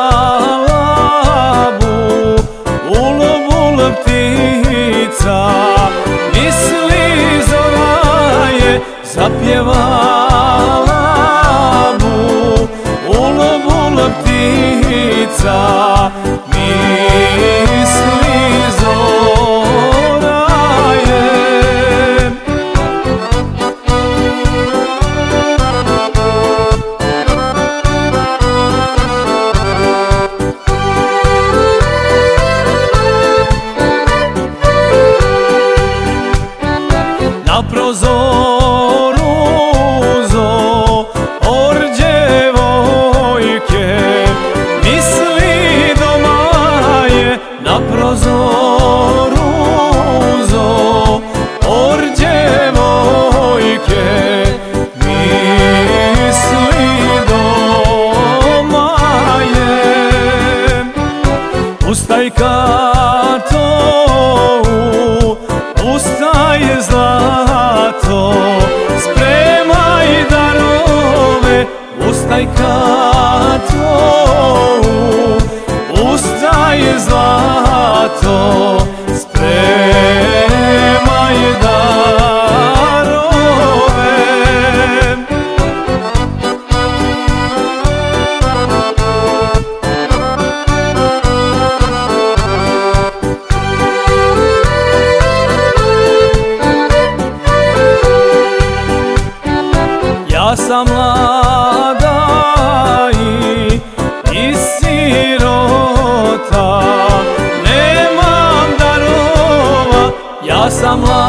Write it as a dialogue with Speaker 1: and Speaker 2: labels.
Speaker 1: Zapjevala bu ulu ptica, misli zora je zapjevala bu ulu ptica, misli zora je. Na prozoru zor djevojke, misli doma je. Na prozoru zor djevojke, misli doma je. Ustaj kato, ustaj zlato, spremaj darove. Ustaj kato, ustaj zlato, spremaj darove. Ja sam mlada i sirota, nemam darova. Ja sam mlada